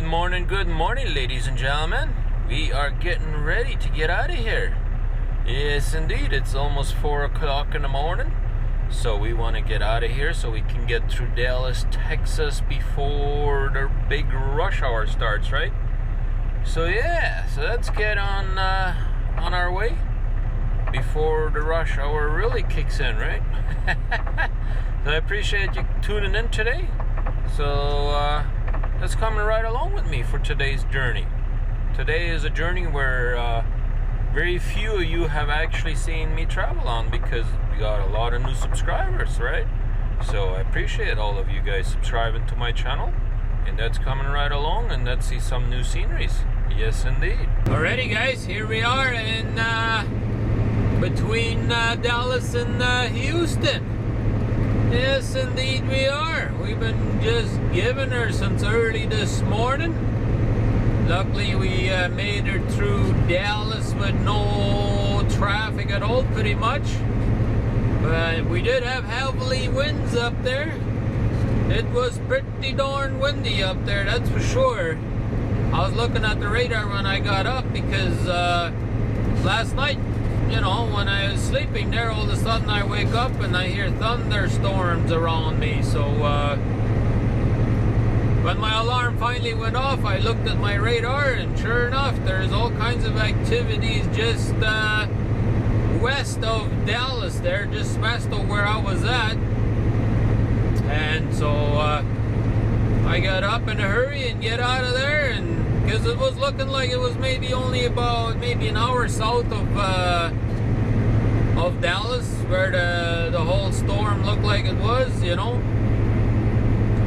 morning, ladies and gentlemen. We are getting ready to get out of here. Yes, indeed, it's almost 4 o'clock in the morning. So we want to get out of here so we can get through Dallas, Texas before the big rush hour starts, right? So yeah, so let's get on our way before the rush hour really kicks in, right? So I appreciate you tuning in today. So let's come right along with me for today's journey. Today is a journey where very few of you have actually seen me travel on because we got a lot of new subscribers, right? So I appreciate all of you guys subscribing to my channel, and that's coming right along, and let's see some new sceneries. Yes, indeed. Alrighty, guys, here we are in between Dallas and Houston. Yes, indeed we are. We've been just giving her since early this morning. Luckily, we made her through Dallas with no traffic at all, pretty much. But we did have heavy winds up there. It was pretty darn windy up there, that's for sure. I was looking at the radar when I got up because last night, you know, when I was sleeping there, all of a sudden I wake up and I hear thunderstorms around me. So when my alarm finally went off, I looked at my radar, and sure enough, there's all kinds of activities just west of Dallas there, just west of where I was at. And so I got up in a hurry and get out of there, and because it was looking like it was maybe only about an hour south of Dallas, where the whole storm looked like it was, you know.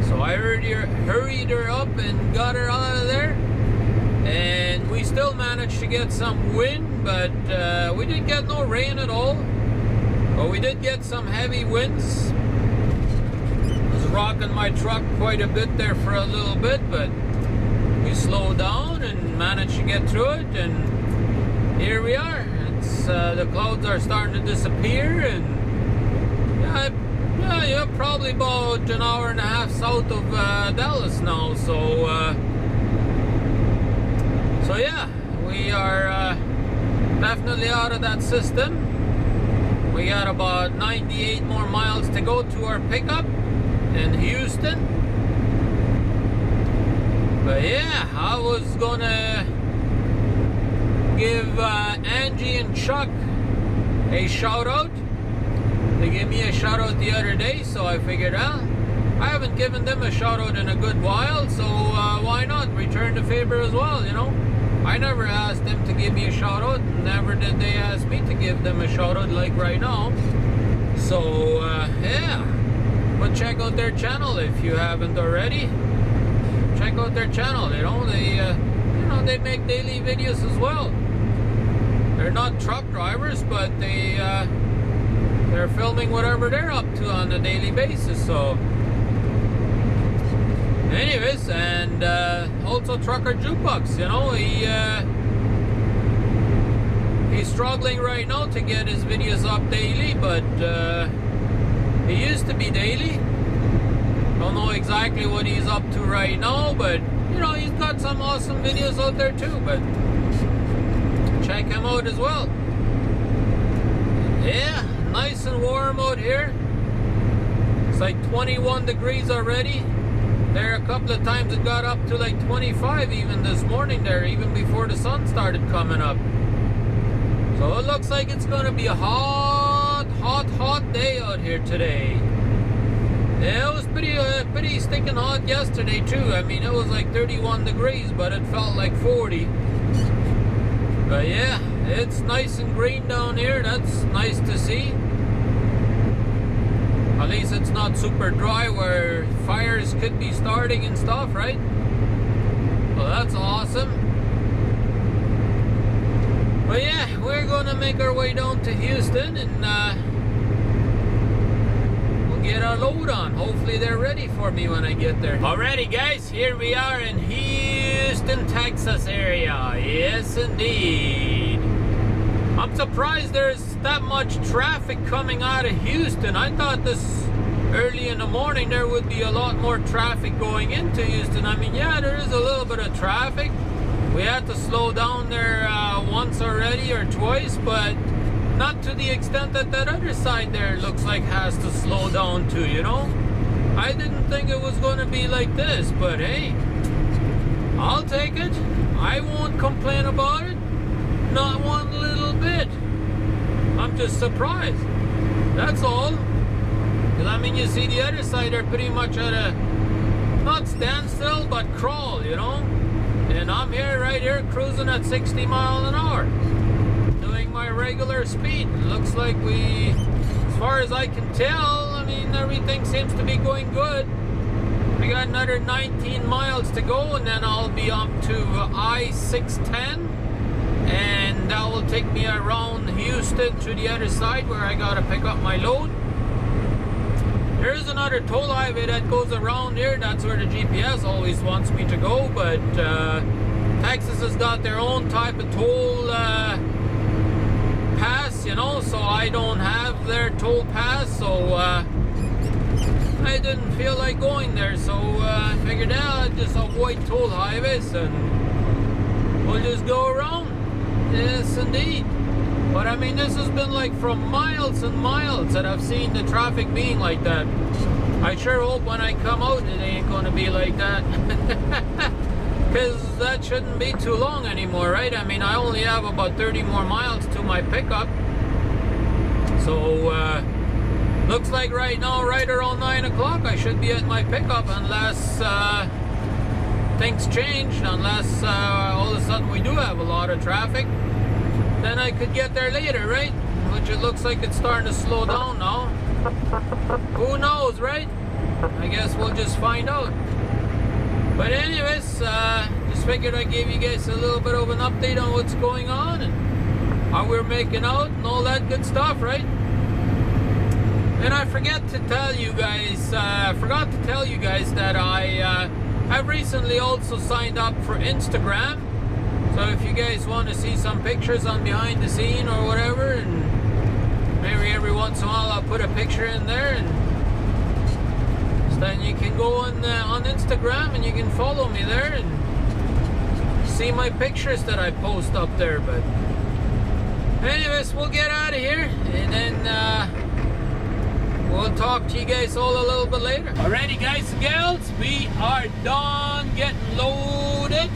So I hurried her up and got her out of there, and we still managed to get some wind, but we didn't get no rain at all. But we did get some heavy winds. I was rocking my truck quite a bit there for a little bit, but we slowed down and managed to get through it, and here we are. It's the clouds are starting to disappear, and yeah, probably about an hour and a half south of Dallas now. So yeah, we are definitely out of that system. We got about 98 more miles to go to our pickup in Houston. But yeah, I was gonna give Angie and Chuck a shout out. They gave me a shout out the other day, so I figured I haven't given them a shout out in a good while, so why not return the favor as well, you know? I never asked them to give me a shout out, never did they ask me to give them a shout out like right now. So yeah, but check out their channel if you haven't already. Check out their channel, you know, they make daily videos as well. They're not truck drivers, but they're filming whatever they're up to on a daily basis. So anyways, and also Trucker Jukebox, you know, he's struggling right now to get his videos up daily, but he used to be daily. Don't know exactly what he's up to right now, but you know, he's got some awesome videos out there too, but check him out as well. Yeah, nice and warm out here. It's like 21 degrees already. There a couple of times it got up to like 25 even this morning there, even before the sun started coming up. So it looks like it's gonna be a hot day out here today. Yeah, it was pretty stinking hot yesterday too. I mean, it was like 31 degrees, but it felt like 40. But yeah, it's nice and green down here. That's nice to see. At least it's not super dry where fires could be starting and stuff, right? Well, that's awesome. But yeah, we're gonna make our way down to Houston, and get our load on. Hopefully they're ready for me when I get there. Alrighty guys, here we are in Houston, Texas area. Yes indeed. I'm surprised there's that much traffic coming out of Houston. I thought this early in the morning there would be a lot more traffic going into Houston. I mean, yeah, there is a little bit of traffic. We had to slow down there once already or twice, but not to the extent that that other side there looks like has to slow down too, you know? I didn't think it was going to be like this, but hey, I'll take it. I won't complain about it. Not one little bit. I'm just surprised. That's all. Because I mean, you see the other side, they're pretty much at a, not standstill, but crawl, you know? And I'm here, right here, cruising at 60 miles an hour. Doing my regular speed. It looks like we, as far as I can tell, I mean, everything seems to be going good. We got another 19 miles to go, and then I'll be up to I-610. And that will take me around Houston to the other side where I gotta pick up my load. There's another toll highway that goes around here. That's where the GPS always wants me to go, but Texas has got their own type of toll pass, you know, so I don't have their toll pass, so I didn't feel like going there, so I figured I'd just avoid toll highways and we'll just go around. Yes, indeed. But I mean, this has been like from miles and miles that I've seen the traffic being like that. I sure hope when I come out it ain't gonna be like that. Because that shouldn't be too long anymore, right? I mean, I only have about 30 more miles to my pickup. So, looks like right now, right around 9 o'clock, I should be at my pickup unless things change, unless all of a sudden we do have a lot of traffic. Then I could get there later, right? Which it looks like it's starting to slow down now. Who knows, right? I guess we'll just find out. But anyways, just figured I'd give you guys a little bit of an update on what's going on and how we're making out and all that good stuff, right? And I forgot to tell you guys that I've recently also signed up for Instagram. So if you guys want to see some pictures on behind the scene or whatever, and maybe every once in a while I'll put a picture in there, and so then you can go on Instagram and you can follow me there and see my pictures that I post up there. But anyways, we'll get out of here and then we'll talk to you guys all a little bit later. Alrighty, guys and gals, we are done getting loaded.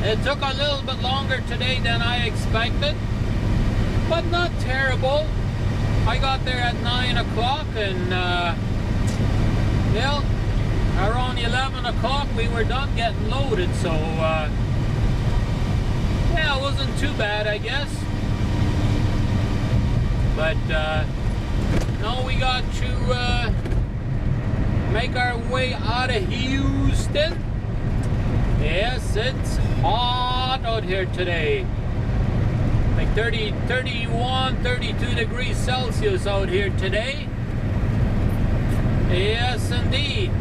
It took a little bit longer today than I expected, but not terrible. I got there at 9 o'clock and well, around 11 o'clock we were done getting loaded, so yeah, it wasn't too bad, I guess. But now we got to make our way out of Houston. Yes, it's hot out here today. Like 31, 32 degrees Celsius out here today. Yes, indeed.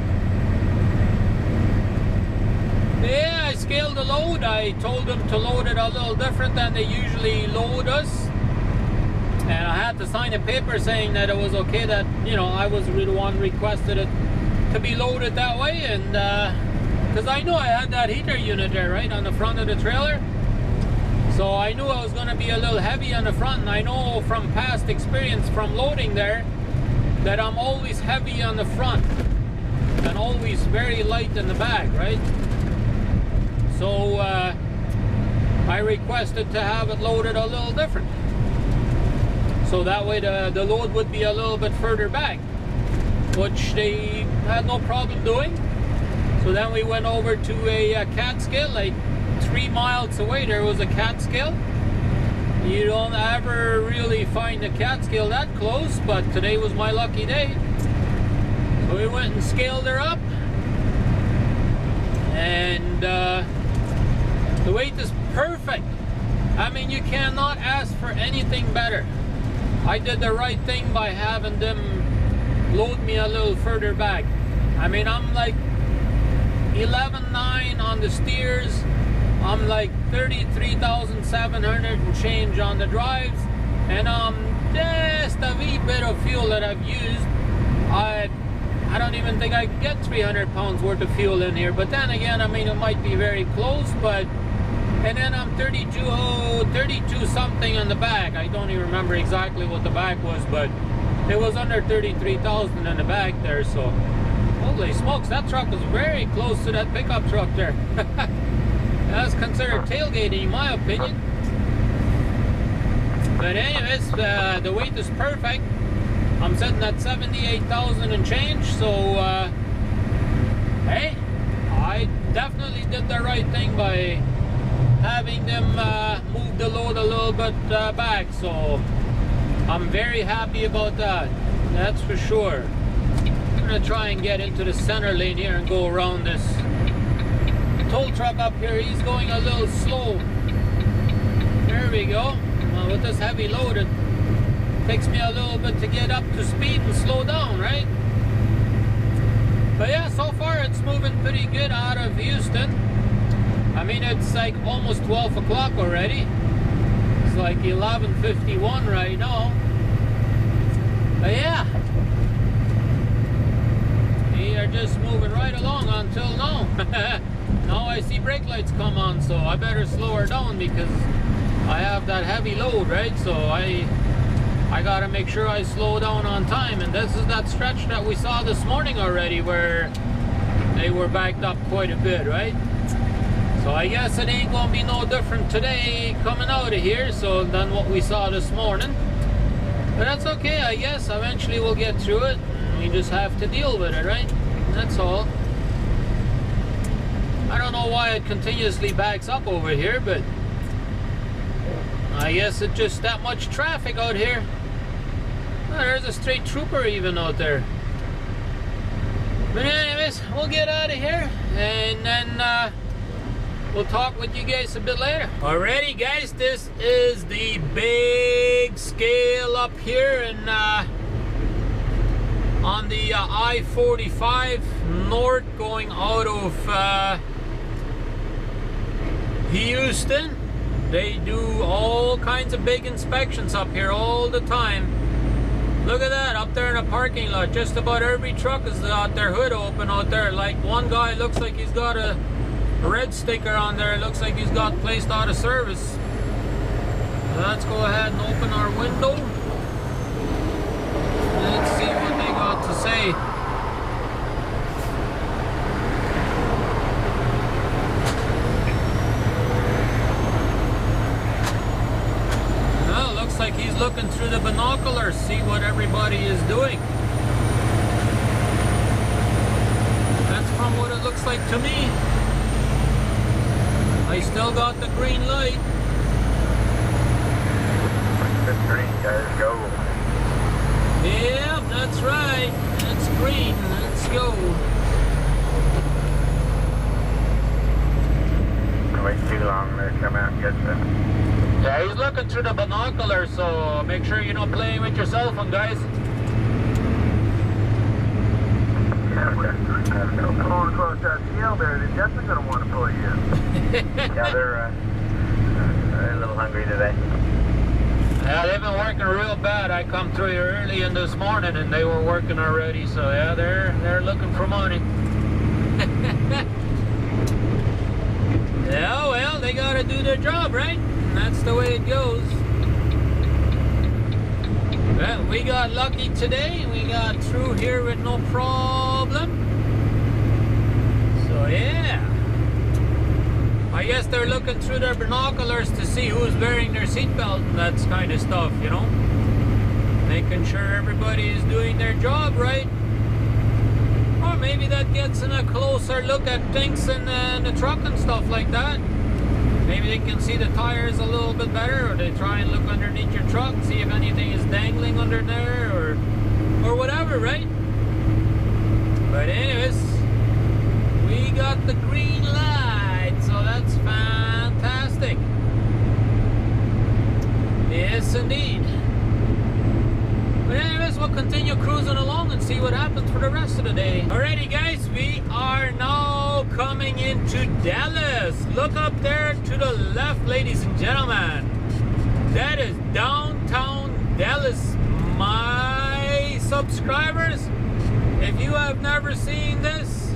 Yeah, I scaled the load. I told them to load it a little different than they usually load us. And I had to sign a paper saying that it was okay, that, you know, I was the one requested it to be loaded that way. And because I knew I had that heater unit there, right, on the front of the trailer. So I knew I was going to be a little heavy on the front, and I know from past experience from loading there that I'm always heavy on the front and always very light in the back, right? So I requested to have it loaded a little different. So that way the load would be a little bit further back, which they had no problem doing. So then we went over to a cat scale, like 3 miles away there was a cat scale. You don't ever really find a cat scale that close, but today was my lucky day. So we went and scaled her up. And the weight is perfect. I mean, you cannot ask for anything better. I did the right thing by having them load me a little further back. I mean, I'm like 11.9 on the steers. I'm like 33,700 and change on the drives, And just a wee bit of fuel that I've used. I don't even think I could get 300 pounds worth of fuel in here, but then again, I mean, it might be very close, but, and then I'm 32 something on the back. I don't even remember exactly what the back was, but it was under 33,000 in the back there, so holy smokes, that truck was very close to that pickup truck there. That's considered tailgating in my opinion. But anyways, the weight is perfect. I'm sitting at 78,000 and change, so hey, I definitely did the right thing by having them move the load a little bit back, so I'm very happy about that, that's for sure. I'm gonna try and get into the center lane here and go around this tow truck up here. He's going a little slow. There we go. Well, with this heavy load, it takes me a little bit to get up to speed and slow down, right? But yeah, so far it's moving pretty good out of Houston. I mean, it's like almost 12 o'clock already. It's like 11:51 right now. But yeah, we are just moving right along until now. Now I see brake lights come on, so I better slow her down because I have that heavy load, right? So I gotta make sure I slow down on time. And this is that stretch that we saw this morning already where they were backed up quite a bit, right? So I guess it ain't gonna be no different today coming out of here than what we saw this morning. But that's okay, I guess. Eventually we'll get through it. We just have to deal with it, right? That's all. I don't know why it continuously backs up over here, but I guess it's just that much traffic out here. Oh, there's a straight trooper even out there. But anyways, we'll get out of here and then we'll talk with you guys a bit later. Alrighty guys, this is the big scale up here in on the I-45 north going out of Houston. They do all kinds of big inspections up here all the time. Look at that, up there in the parking lot. Just about every truck is got their hood open out there. Like one guy looks like he's got a red sticker on there. It looks like he's got placed out of service. Let's go ahead and open our window. Let's see what they got to say. Like he's looking through the binoculars, see what everybody is doing. That's from what it looks like to me. I still got the green light. It's green, guys, go. Yep, that's right. It's green. Let's go. Don't wait too long, they'll come out and get you. Yeah, he's looking through the binoculars, so make sure you're not playing with your cell phone, guys. Yeah, going across that field there, they're definitely going to want to pull you in. Yeah, they're a little hungry today. Yeah, they've been working real bad. I come through here early in this morning and they were working already, so yeah, they're looking for money. Yeah, well, they gotta do their job, right? And that's the way it goes. Well, we got lucky today. We got through here with no problem. So yeah, I guess they're looking through their binoculars to see who's wearing their seatbelt and that kind of stuff, you know, making sure everybody is doing their job right. Or maybe that gets in a closer look at things in the truck and stuff like that. Maybe they can see the tires a little bit better, or they try and look underneath your truck, see if anything is dangling under there, or whatever, right? But anyways, we got the green light, so that's fantastic. Yes, indeed. But anyways, we'll continue cruising along and see what happens for the rest of the day. Alrighty guys, we are now coming into Dallas. Look up there to the left, ladies and gentlemen. That is downtown Tell us, my subscribers, if you have never seen this,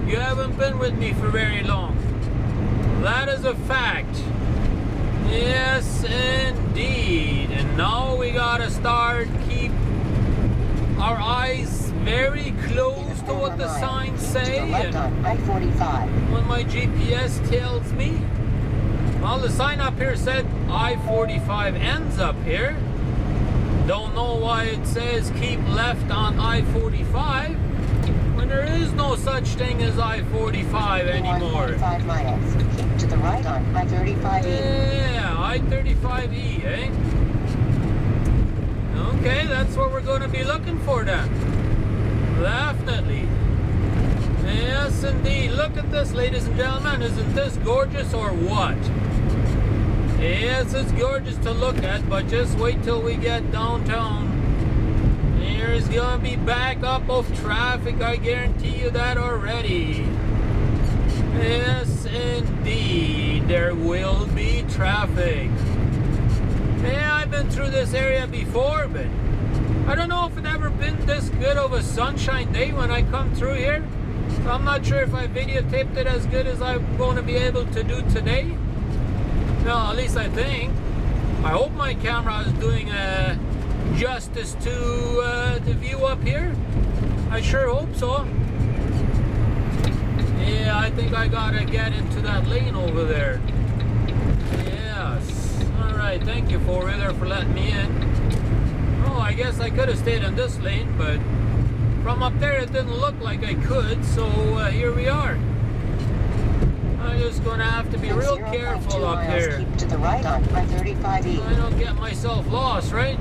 you haven't been with me for very long. That is a fact. Yes, indeed. And now we gotta start keep our eyes very close to what the signs say. And when my GPS tells me, well, the sign up here said I-45 ends up here. Don't know why it says keep left on I-45 when there is no such thing as I-45 anymore. 5 miles. Keep to the right on I-35E. Yeah, I-35E, eh? Okay, that's what we're going to be looking for then. Definitely. Yes, indeed. Look at this, ladies and gentlemen. Isn't this gorgeous or what? Yes, it's gorgeous to look at, but just wait till we get downtown. There's gonna be backup of traffic, I guarantee you that already. Yes, indeed, there will be traffic. Yeah, I've been through this area before, but I don't know if it's ever been this good of a sunshine day when I come through here. So I'm not sure if I videotaped it as good as I'm going to be able to do today. No, at least I think. I hope my camera is doing justice to the view up here. I sure hope so. Yeah, I think I gotta get into that lane over there. Yes. Alright, thank you, four-wheeler, for letting me in. Oh, I guess I could have stayed in this lane, but from up there it didn't look like I could, so here we are. I'm just gonna have to be real careful up here. Keep to the right on I-35E. I don't get myself lost, right?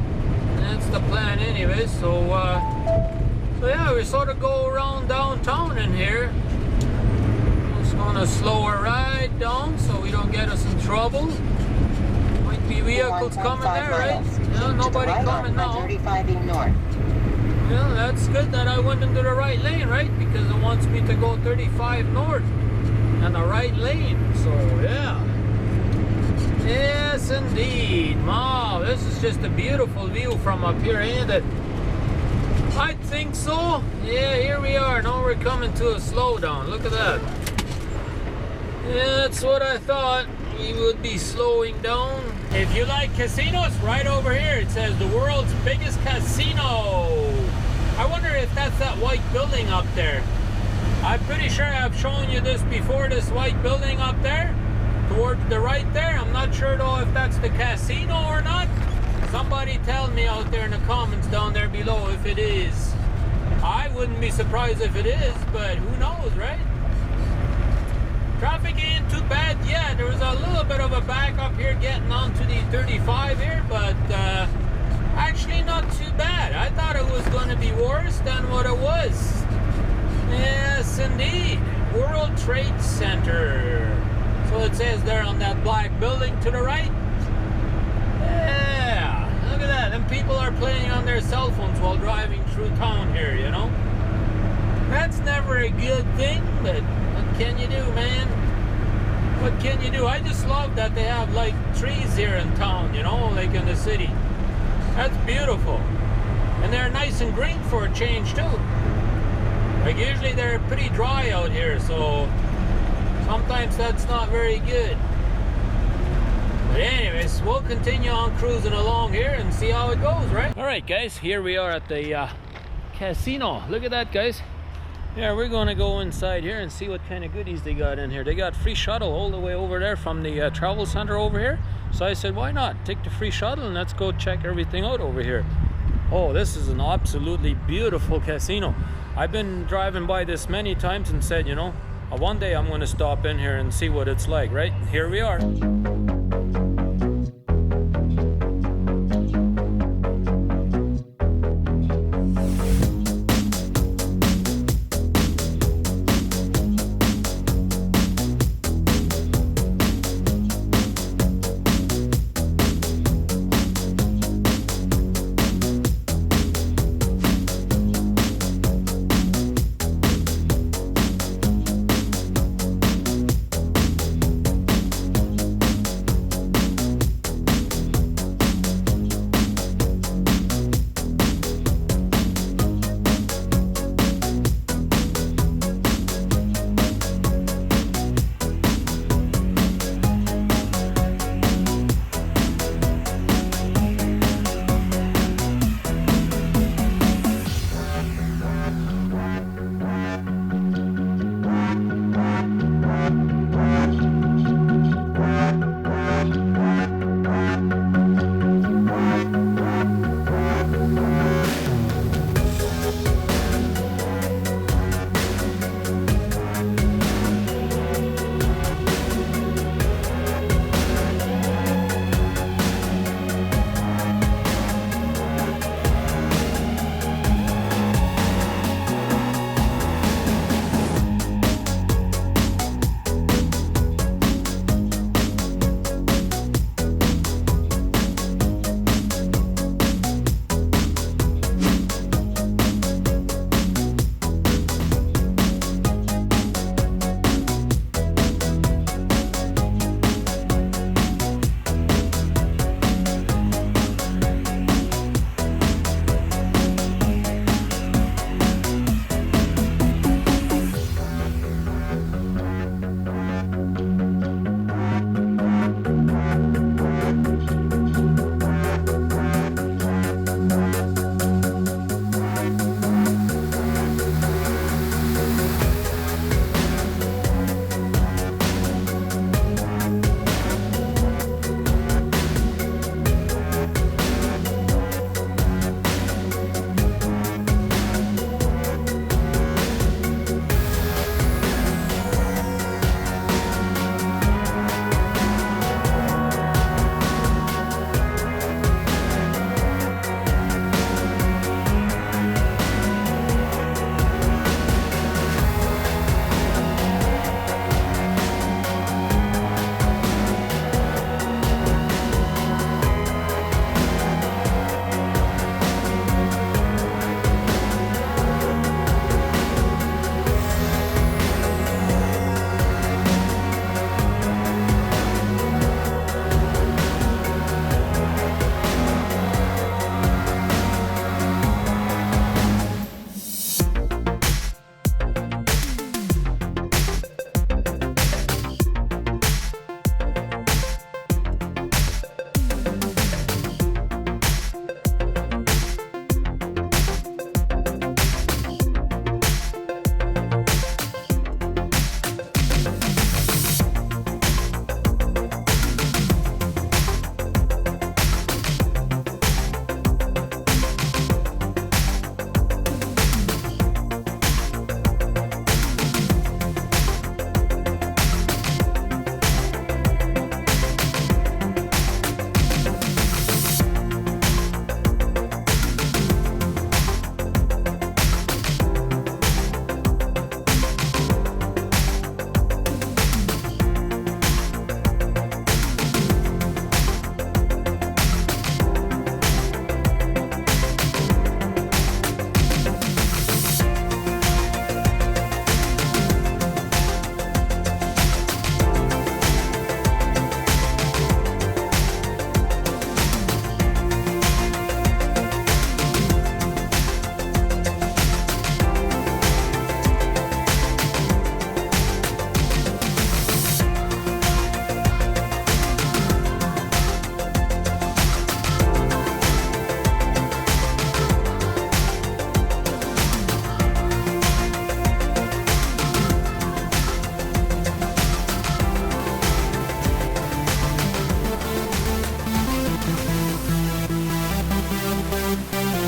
That's the plan anyway, so yeah, we sort of go around downtown in here. Just gonna slow her right down so we don't get us in trouble. Might be vehicles coming there, right? Yeah, nobody coming now. I-35E north. Yeah, that's good that I went into the right lane, right? Because it wants me to go 35 north and the right lane, so yeah. Yes, indeed. Wow, this is just a beautiful view from up here, ain't it? I think so. Yeah, here we are. Now we're coming to a slowdown. Look at that. Yeah, that's what I thought. We would be slowing down. If you like casinos, right over here it says the world's biggest casino. I wonder if that's that white building up there. I'm pretty sure I've shown you this before, this white building up there, towards the right there. I'm not sure though if that's the casino or not. Somebody tell me out there in the comments down there below if it is. I wouldn't be surprised if it is, but who knows, right? Traffic ain't too bad yet. There was a little bit of a back up here getting onto the 35 here, but actually not too bad. I thought it was going to be worse than what it was. Yes, indeed. World Trade Center. So it says there on that black building to the right. Yeah, look at that. And people are playing on their cell phones while driving through town here, you know. That's never a good thing, but what can you do, man? What can you do? I just love that they have like trees here in town, you know, like in the city. That's beautiful. And they're nice and green for a change too. Like usually they're pretty dry out here, so sometimes that's not very good. But anyways, we'll continue on cruising along here and see how it goes, right? Alright guys, here we are at the casino. Look at that, guys. Yeah, we're gonna go inside here and see what kind of goodies they got in here. They got free shuttle all the way over there from the travel center over here. So I said, why not? Take the free shuttle and let's go check everything out over here. Oh, this is an absolutely beautiful casino. I've been driving by this many times and said, you know, one day I'm gonna stop in here and see what it's like, right? Here we are.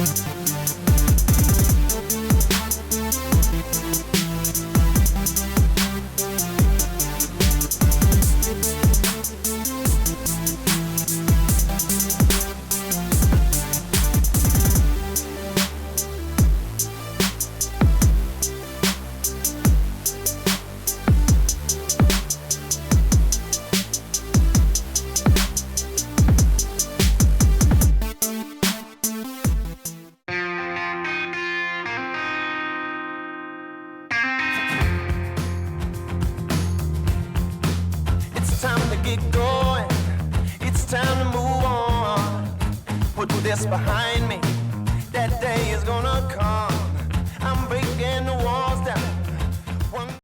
It's time to get going. It's time to move on. Put this behind me. That day is gonna come.